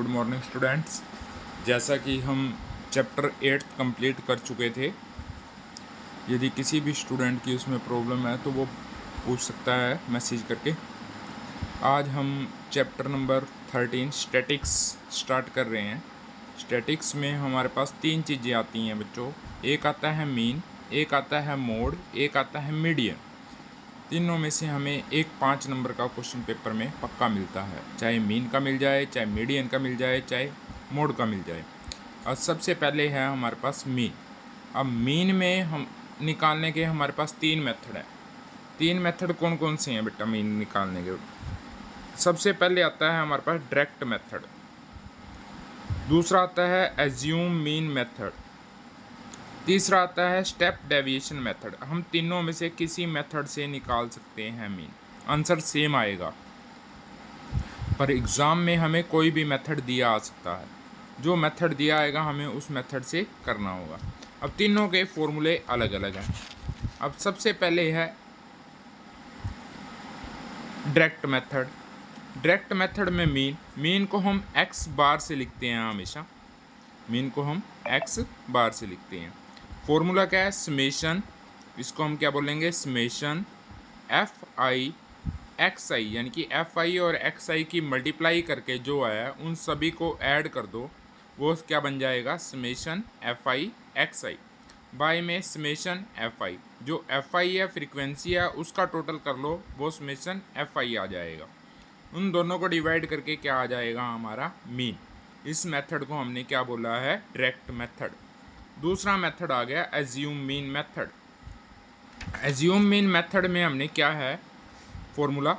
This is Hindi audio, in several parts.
Good morning students. जैसा कि हम चैप्टर 8 कंप्लीट कर चुके थे, यदि किसी भी स्टूडेंट की उसमें प्रॉब्लम है तो वो पूछ सकता है मैसेज करके। आज हम चैप्टर नंबर 13 स्टैटिक्स स्टार्ट कर रहे हैं। स्टैटिक्स में हमारे पास 3 चीज़ें आती हैं बच्चों। एक आता है मीन, एक आता है मोड, एक आता है मीडियन। तीनों में से हमें एक 5 नंबर का क्वेश्चन पेपर में पक्का मिलता है, चाहे मीन का मिल जाए, चाहे मीडियन का मिल जाए, चाहे मोड का मिल जाए। और सबसे पहले है हमारे पास मीन। अब मीन में हम निकालने के हमारे पास 3 मेथड है। 3 मेथड कौन कौन से हैं बेटा मीन निकालने के? सबसे पहले आता है हमारे पास डायरेक्ट मेथड, दूसरा आता है एज्यूम मीन मेथड, तीसरा आता है स्टेप डेविएशन मेथड। हम तीनों में से किसी मेथड से निकाल सकते हैं मीन, आंसर सेम आएगा। पर एग्ज़ाम में हमें कोई भी मेथड दिया आ सकता है, जो मेथड दिया आएगा हमें उस मेथड से करना होगा। अब तीनों के फॉर्मूले अलग अलग हैं। अब सबसे पहले है डायरेक्ट मेथड। डायरेक्ट मेथड में मीन को हम एक्स बार से लिखते हैं, हमेशा मीन को हम एक्स बार से लिखते हैं। फॉर्मूला क्या है? समेशन, इसको हम क्या बोलेंगे? समेशन एफ आई एक्स आई, यानी कि एफ आई और एक्स आई की मल्टीप्लाई करके जो आया उन सभी को ऐड कर दो, वो क्या बन जाएगा? Summation F I x i by में समेशन एफ आई। जो एफ आई है फ्रीक्वेंसी है, उसका टोटल कर लो, वो समेशन एफ आई आ जाएगा। उन दोनों को डिवाइड करके क्या आ जाएगा? हमारा मीन। इस मेथड को हमने क्या बोला है? Direct method. दूसरा मेथड आ गया assume mean method. Assume mean method में हमने क्या है formula?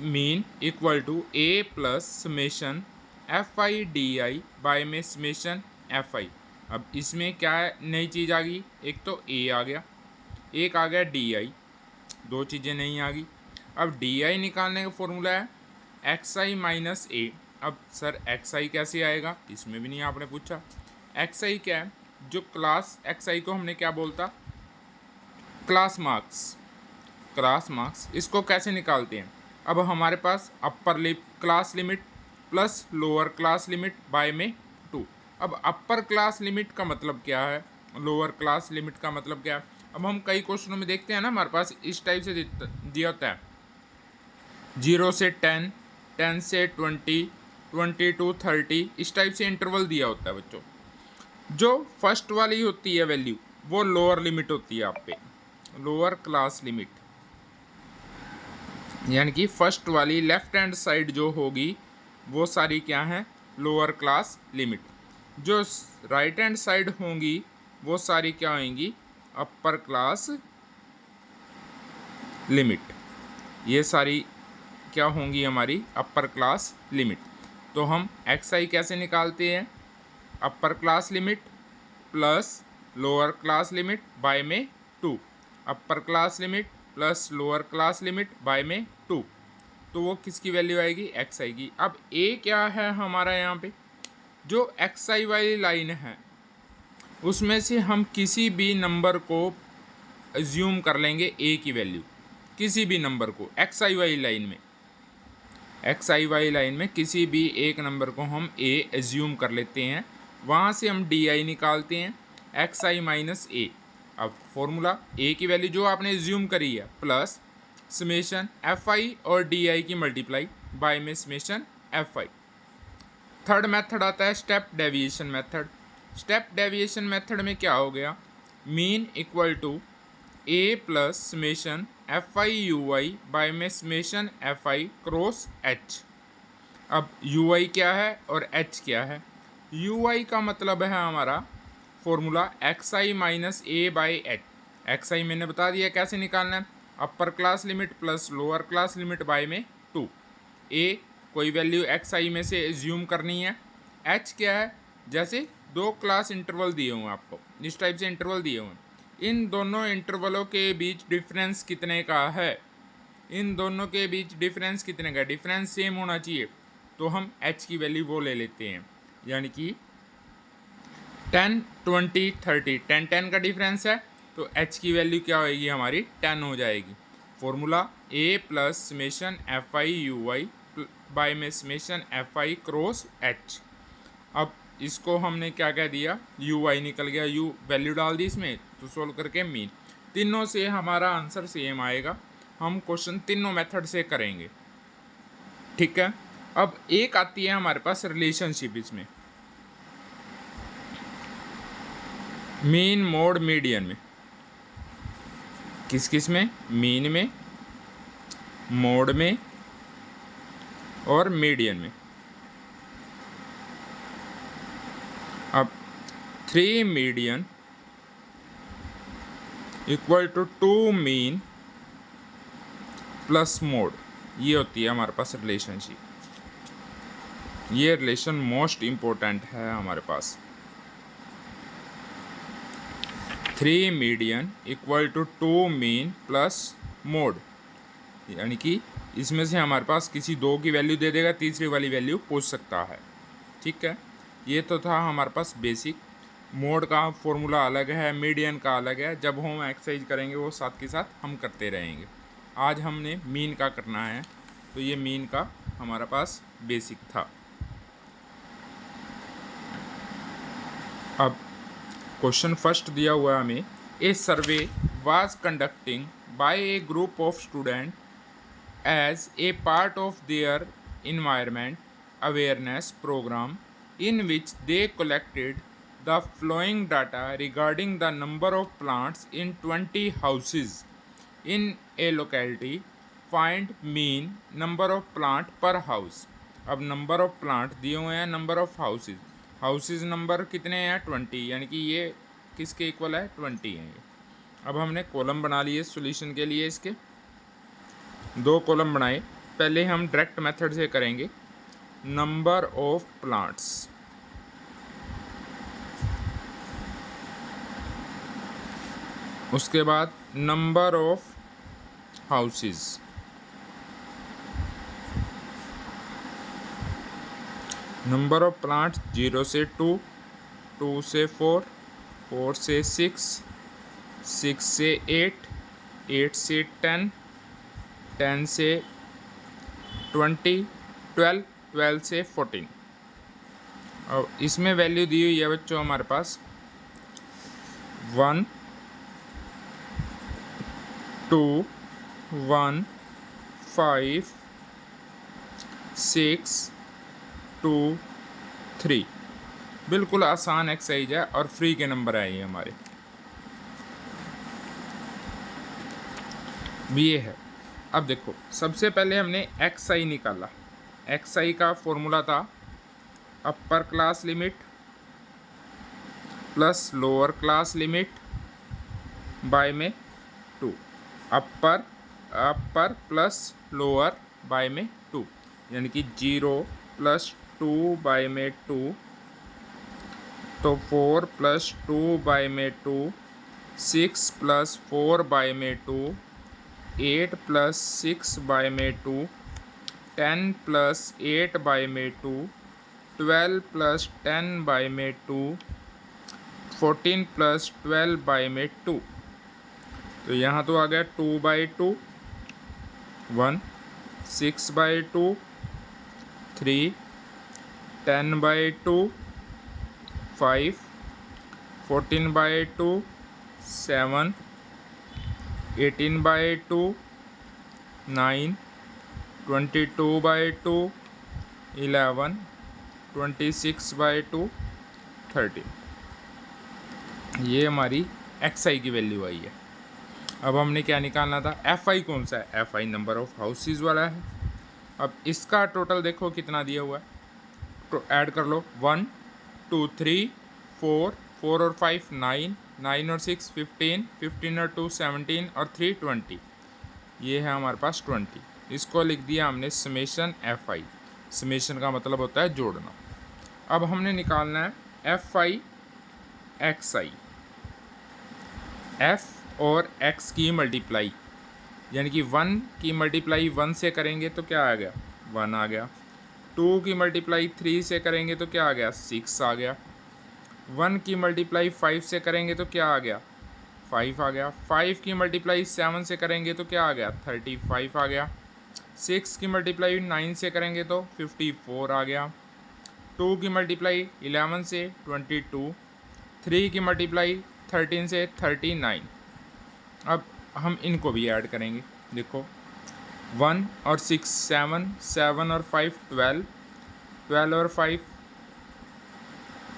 Mean equal to A plus summation F i d i by में समेशन एफ आई। अब इसमें क्या है? नई चीज़ आ गई, एक तो ए आ गया, एक आ गया डी आई, दो चीज़ें नहीं आ गई। अब डी आई निकालने का फॉर्मूला है एक्स आई माइनस ए। अब सर एक्स आई कैसे आएगा? इसमें भी नहीं आपने पूछा। एक्स आई क्या है? जो क्लास एक्स आई को हमने क्या बोलता? Class marks. क्लास मार्क्स इसको कैसे निकालते हैं? अब हमारे पास upper class limit plus lower class limit by में 2। अब अपर क्लास लिमिट का मतलब क्या है, लोअर क्लास लिमिट का मतलब क्या है? अब हम कई क्वेश्चनों में देखते हैं ना, हमारे पास इस टाइप से दिया होता है 0 से 10, 10 से 20, 20 to 30, इस टाइप से इंटरवल दिया होता है बच्चों। जो फर्स्ट वाली होती है वैल्यू, वो लोअर लिमिट होती है आप पे, लोअर क्लास लिमिट, यानी कि फर्स्ट वाली लेफ्ट हैंड साइड जो होगी वो सारी क्या है? Lower class limit. जो राइट हैंड साइड होंगी वो सारी क्या होंगी? अपर क्लास लिमिट। ये सारी क्या होंगी? हमारी अपर क्लास लिमिट। तो हम एक्स आई कैसे निकालते हैं? Upper class limit plus lower class limit by में 2, upper class limit plus lower class limit by में 2, तो वो किसकी वैल्यू आएगी? एक्स आई की। अब ए क्या है हमारा? यहाँ पे जो एक्स आई वाली लाइन है उसमें से हम किसी भी नंबर को एज्यूम कर लेंगे ए की वैल्यू, किसी भी नंबर को एक्स आई वाली लाइन में, एक्स आई वाई लाइन में किसी भी एक नंबर को हम ए एज्यूम कर लेते हैं। वहाँ से हम डी आई निकालते हैं एक्स आई माइनस ए। अब फॉर्मूला ए की वैल्यू जो आपने एज्यूम करी है प्लस समेशन एफ आई और डी आई की मल्टीप्लाई बाय में summation F I. Third method आता है step deviation method. Step deviation method में क्या हो गया? Mean equal to A plus summation F I U I by में summation F I cross H. अब यू आई क्या है और एच क्या है? यू आई का मतलब है हमारा formula X I minus A by H. X I मैंने बता दिया कैसे निकालना है, upper class limit plus lower class limit by में 2। ए कोई वैल्यू एक्स आई में से एज्यूम करनी है। एच क्या है? जैसे 2 क्लास इंटरवल दिए हुए आपको, इस टाइप से इंटरवल दिए हुए हैं, इन दोनों इंटरवलों के बीच डिफरेंस कितने का है? इन दोनों के बीच डिफरेंस कितने का? डिफरेंस सेम होना चाहिए, तो हम एच की वैल्यू वो ले लेते हैं, यानी कि 10, 20, 30, 10, 10 का डिफरेंस है, तो एच की वैल्यू क्या होगी? हमारी 10 हो जाएगी। Formula A plus summation F I U I by में summation F I cross H. अब इसको हमने क्या कह दिया, यू वाई निकल गया, यू वैल्यू डाल दी इसमें, तो सोल्व करके मीन। तीनों से हमारा आंसर सेम आएगा। हम क्वेश्चन तीनों मेथड से करेंगे, ठीक है। अब एक आती है हमारे पास रिलेशनशिप, इसमें मीन मोड मीडियन में। किस किस में? मीन में, मोड में और मीडियन में। अब 3 median equal to 2 mean plus mode, ये होती है हमारे पास रिलेशनशिप। ये रिलेशन मोस्ट इम्पोर्टेंट है हमारे पास। 3 median equal to 2 mean plus mode, यानी कि इसमें से हमारे पास किसी दो की वैल्यू दे देगा, तीसरी वाली वैल्यू पूछ सकता है, ठीक है। ये तो था हमारे पास बेसिक। मोड का फॉर्मूला अलग है, मीडियन का अलग है। जब हम एक्सरसाइज करेंगे वो साथ के साथ हम करते रहेंगे। आज हमने मीन का करना है, तो ये मीन का हमारा पास बेसिक था। अब क्वेश्चन फर्स्ट दिया हुआ है हमें, a survey was conducting by a group of student as a part of their environment awareness programme in which they collected the following data regarding the number of plants in 20 houses in a locality. Find mean number of plant per house. अब नंबर ऑफ प्लांट दिए हुए हैं, number of houses, houses number कितने हैं? 20, यानी कि ये किसके इक्वल है? 20 हैं ये। अब हमने कॉलम बना लिए सॉल्यूशन के लिए, इसके 2 कॉलम बनाए। पहले हम डायरेक्ट मेथड से करेंगे, नंबर ऑफ प्लांट्स, उसके बाद number of houses, number of plants 0 से 2, 2 से 4, 4 से 6, 6 से 8, 8 से 10, 10 से 20, 12, 12 से 14। और इसमें वैल्यू दी हुई है बच्चों हमारे पास 1, 2, 1, 5, 6, 2, 3। बिल्कुल आसान एक्सरसाइज है और फ्री के नंबर है ये हमारे। ये है। अब देखो, सबसे पहले हमने एक्स आई निकाला। एक्स आई का फॉर्मूला था upper class limit plus lower class limit by में 2, अपर प्लस लोअर बाय में 2, यानी कि 0 प्लस 2 बाय में 2, तो 4 प्लस 2 बाय में 2, 6 प्लस 4 बाय में 2, 8 प्लस 6 बाय में 2, 10 प्लस 8 बाय में 2, 12 प्लस 10 बाय में 2, 14 प्लस 12 बाय में 2। तो यहाँ तो आ गया 2 by 2, 1, 6 by 2, 3, 10 by 2, 5, 14 by 2, 7, 18 by 2, 9, 22 by 2, 11, 26 by 2, 30। ये हमारी एक्स आई की वैल्यू आई है। अब हमने क्या निकालना था? एफ आई कौन सा है? F I number of houses वाला है। अब इसका टोटल देखो कितना दिया हुआ है, तो ऐड कर लो 1, 2, 3, 4, 4 और 5 9, 9 और 6 15, 15 और 2 17 और 3 20। ये है हमारे पास 20। इसको लिख दिया हमने समेशन एफ आई। समेशन का मतलब होता है जोड़ना। अब हमने निकालना है F I x I. F और x की मल्टीप्लाई, यानी कि 1 की मल्टीप्लाई 1 से करेंगे तो क्या आ गया? 1 आ गया। 2 की मल्टीप्लाई 3 से करेंगे तो क्या आ गया? 6 आ गया। 1 की मल्टीप्लाई 5 से करेंगे तो क्या आ गया? 5 आ गया। 5 की मल्टीप्लाई 7 से करेंगे तो क्या आ गया? 35 आ गया। 6 की मल्टीप्लाई 9 से करेंगे तो 54 आ गया। 2 की मल्टीप्लाई 11 से 22, 3 की मल्टीप्लाई 13 से 39। अब हम इनको भी ऐड करेंगे। देखो 1 और 6 7, 7 और 5 12, 12 और 5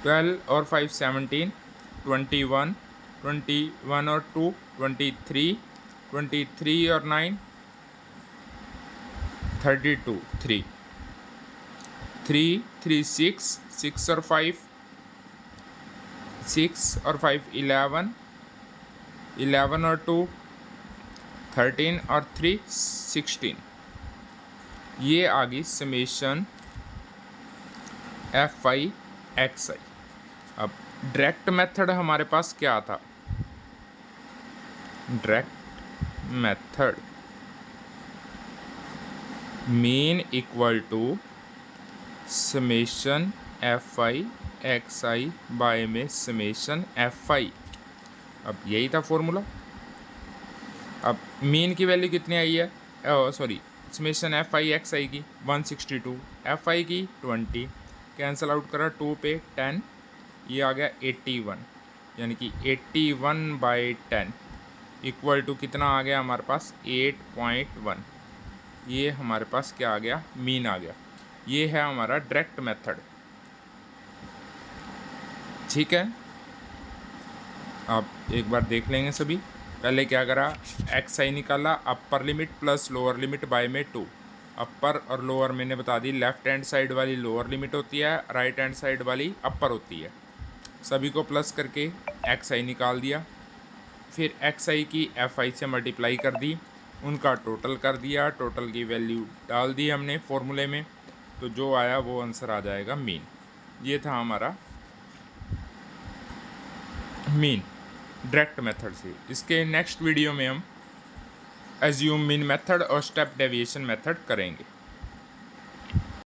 12 और 5 17, 21, 21 और 2 23, 23 और 9 32, 3 3 3 6, 6 और 5 6 और 5 11, 11 और 2 13 और 3 16। ये आ गई summation F I x i. अब डायरेक्ट मेथड हमारे पास क्या था? Direct method mean equal to summation F I x i by में समेशन एफ आई। अब यही था फॉर्मूला। अब मीन की वैल्यू कितनी आई है? Sorry, summation F I x I की 162, एफ आई की 20, कैंसिल आउट करा 2 पे 10, ये आ गया 81, यानी कि 81/10 इक्वल टू कितना आ गया हमारे पास? 8.1। ये हमारे पास क्या आ गया? मीन आ गया। ये है हमारा डायरेक्ट मेथड। ठीक है, आप एक बार देख लेंगे सभी। पहले क्या करा? एक्स आई निकाला, upper limit plus lower limit by में 2। अपर और लोअर मैंने बता दी, लेफ्ट हैंड साइड वाली लोअर लिमिट होती है, राइट हैंड साइड वाली अपर होती है। सभी को प्लस करके एक्स आई निकाल दिया। फिर एक्स आई की एफ आई से मल्टीप्लाई कर दी, उनका टोटल कर दिया, टोटल की वैल्यू डाल दी हमने फॉर्मूले में, तो जो आया वो आंसर आ जाएगा मीन। ये था हमारा मीन डायरेक्ट मेथड से। इसके नेक्स्ट वीडियो में हम एज्यूम मीन मेथड और स्टेप डेविएशन मेथड करेंगे।